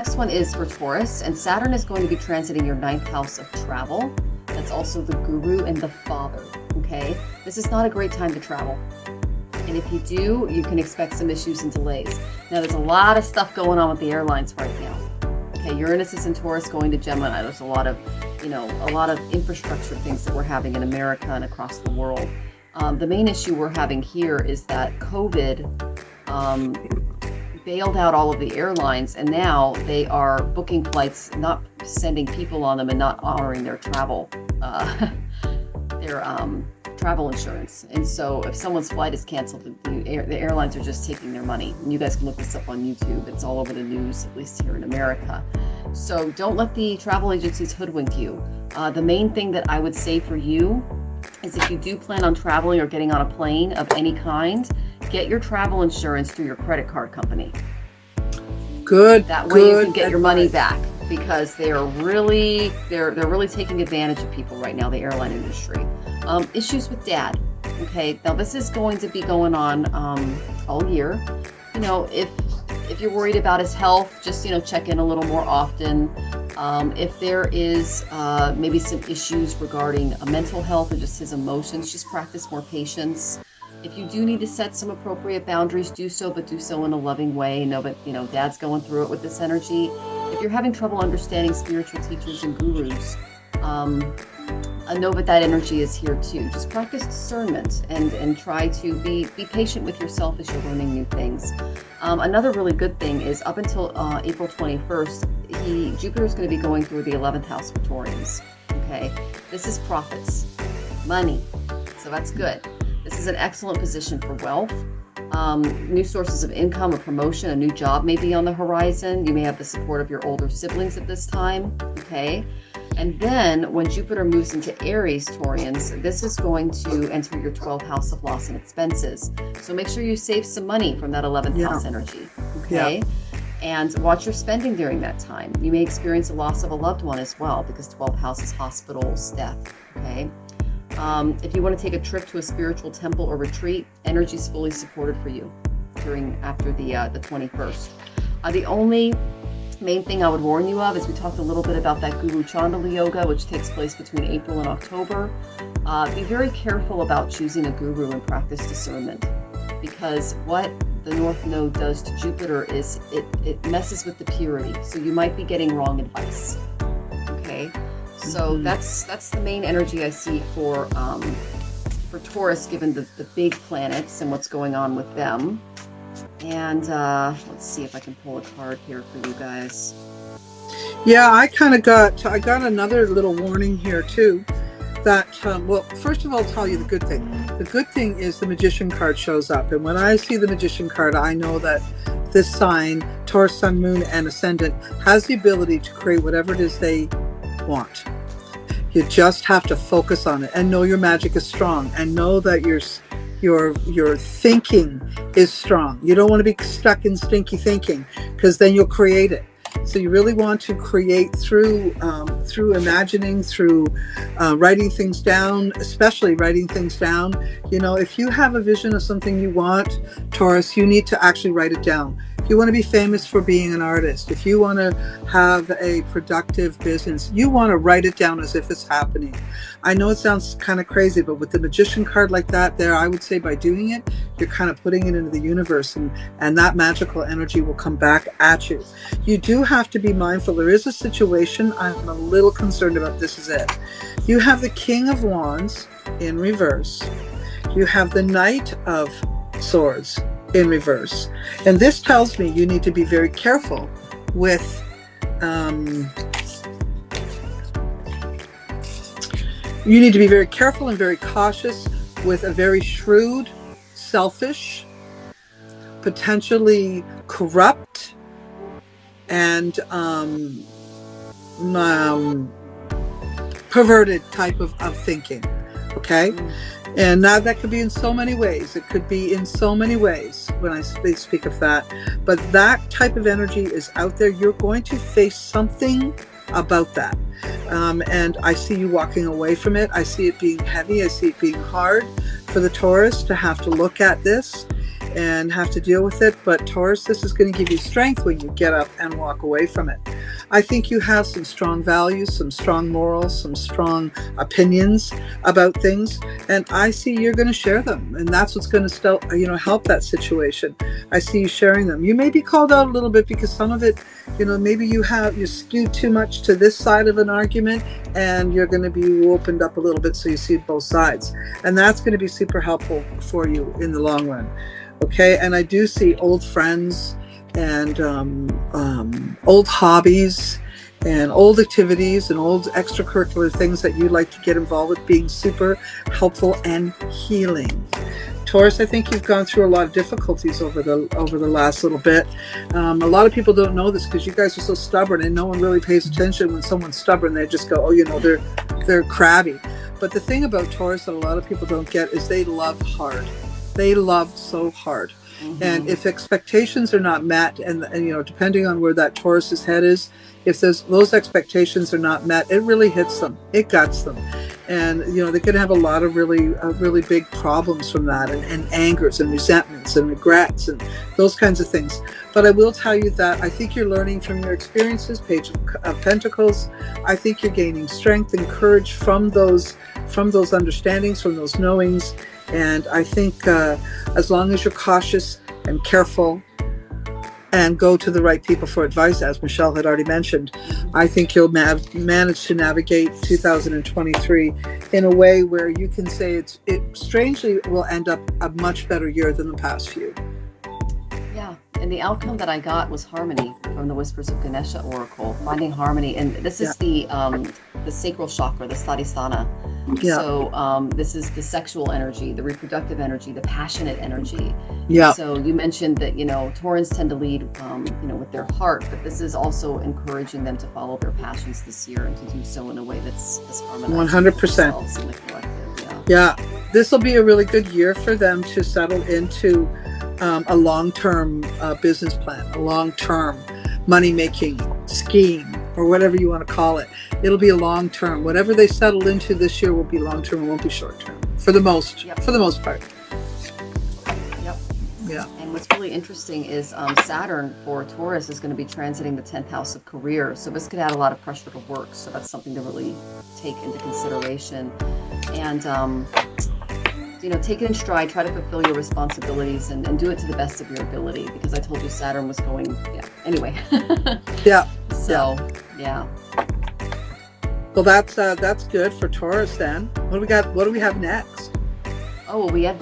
Next one is for Taurus, and Saturn is going to be transiting your ninth house of travel. That's also the guru and the father, okay? This is not a great time to travel. And if you do, you can expect some issues and delays. Now, there's a lot of stuff going on with the airlines right now. Okay, Uranus is in Taurus going to Gemini. There's a lot of infrastructure things that we're having in America and across the world. The main issue we're having here is that COVID bailed out all of the airlines, and now they are booking flights, not sending people on them, and not honoring their travel travel insurance. And so if someone's flight is canceled, the airlines are just taking their money. And you guys can look this up on YouTube. It's all over the news, at least here in America. So don't let the travel agencies hoodwink you. The main thing that I would say for you is, if you do plan on traveling or getting on a plane of any kind, get your travel insurance through your credit card company. Good. That way you can get your money back, because they're really taking advantage of people right now, the airline industry. Issues with dad. Okay, now this is going to be going on all year. You know, if you're worried about his health, just check in a little more often. If there is maybe some issues regarding mental health or just his emotions, just practice more patience. If you do need to set some appropriate boundaries, do so, but do so in a loving way. Know that dad's going through it with this energy. If you're having trouble understanding spiritual teachers and gurus, know that energy is here too. Just practice discernment and try to be patient with yourself as you're learning new things. Another really good thing is, up until April 21st, Jupiter is going to be going through the 11th house for Taurians. Okay, this is profits, money, so that's good. This is an excellent position for wealth. New sources of income or promotion, a new job may be on the horizon. You may have the support of your older siblings at this time. Okay. And then when Jupiter moves into Aries, Taurians, this is going to enter your 12th house of loss and expenses. So make sure you save some money from that 11th house energy. Okay. Yeah. And watch your spending during that time. You may experience a loss of a loved one as well, because 12th house is hospitals, death. Okay. If you want to take a trip to a spiritual temple or retreat, energy is fully supported for you after the 21st. The only main thing I would warn you of is, we talked a little bit about that Guru Chandala Yoga, which takes place between April and October. Be very careful about choosing a guru and practice discernment, because what the North Node does to Jupiter is it messes with the purity. So you might be getting wrong advice. Okay. So that's the main energy I see for Taurus, given the big planets and what's going on with them. And let's see if I can pull a card here for you guys. Yeah, I got another little warning here too. That well, first of all, I'll tell you the good thing. The good thing is the Magician card shows up, and when I see the Magician card, I know that this sign, Taurus, Sun, Moon, and Ascendant, has the ability to create whatever it is they want. You just have to focus on it and know your magic is strong, and know that your thinking is strong. You don't want to be stuck in stinky thinking, because then you'll create it. So you really want to create through imagining, through writing things down, especially writing things down. If you have a vision of something you want, Taurus, you need to actually write it down. If you want to be famous for being an artist, if you want to have a productive business, you want to write it down as if it's happening. I know it sounds kind of crazy, but with the Magician card like that there, I would say by doing it, you're kind of putting it into the universe, and that magical energy will come back at you. You do have to be mindful. There is a situation I'm a little concerned about. This is it. You have the King of Wands in reverse. You have the Knight of Swords in reverse. And this tells me you need to be very careful with you need to be very careful and very cautious with a very shrewd, selfish, potentially corrupt, and perverted type of thinking. Okay? And now that could be in so many ways. It could be in so many ways when I speak of that. But that type of energy is out there. You're going to face something about that. And I see you walking away from it. I see it being heavy. I see it being hard for the Taurus to have to look at this. and have to deal with it. But Taurus, this is going to give you strength when you get up and walk away from it. I think you have some strong values, some strong morals, some strong opinions about things, and I see you're going to share them, and that's what's going to still, help that situation. I see you sharing them. You may be called out a little bit because some of it, maybe you skew too much to this side of an argument, and you're going to be opened up a little bit so you see both sides, and that's going to be super helpful for you in the long run. Okay, and I do see old friends and old hobbies and old activities and old extracurricular things that you like to get involved with being super helpful and healing. Taurus, I think you've gone through a lot of difficulties over the last little bit. A lot of people don't know this because you guys are so stubborn, and no one really pays attention when someone's stubborn. They just go, they're crabby. But the thing about Taurus that a lot of people don't get is they love hard. They love so hard. Mm-hmm. And if expectations are not met, and depending on where that Taurus's head is, if those expectations are not met, it really hits them. It guts them. And, they could have a lot of really big problems from that, and angers and resentments and regrets and those kinds of things. But I will tell you that I think you're learning from your experiences, Page of Pentacles. I think you're gaining strength and courage from those understandings, from those knowings. And I think as long as you're cautious and careful and go to the right people for advice, as Michelle had already mentioned, I think you'll manage to navigate 2023 in a way where you can say it strangely will end up a much better year than the past few. Yeah, and the outcome that I got was harmony from the Whispers of Ganesha Oracle, finding harmony. And this is the sacral chakra, the Svadhisthana. Yeah. So this is the sexual energy, the reproductive energy, the passionate energy. Yeah. So you mentioned that, Taurans tend to lead, with their heart, but this is also encouraging them to follow their passions this year and to do so in a way that's harmonizing 100% in the collective. Yeah. This will be a really good year for them to settle into a long-term business plan, a long-term money-making scheme, or whatever you want to call it. It'll be a long-term. Whatever they settle into this year will be long-term. It won't be short-term for the most part. Yep. Yeah. And what's really interesting is Saturn for Taurus is going to be transiting the 10th house of career. So this could add a lot of pressure to work. So that's something to really take into consideration. And take it in stride, try to fulfill your responsibilities and do it to the best of your ability, because I told you Saturn was going, anyway. Yeah. So, yeah. Well, that's good for Taurus then. What do we have next? Oh, well, we have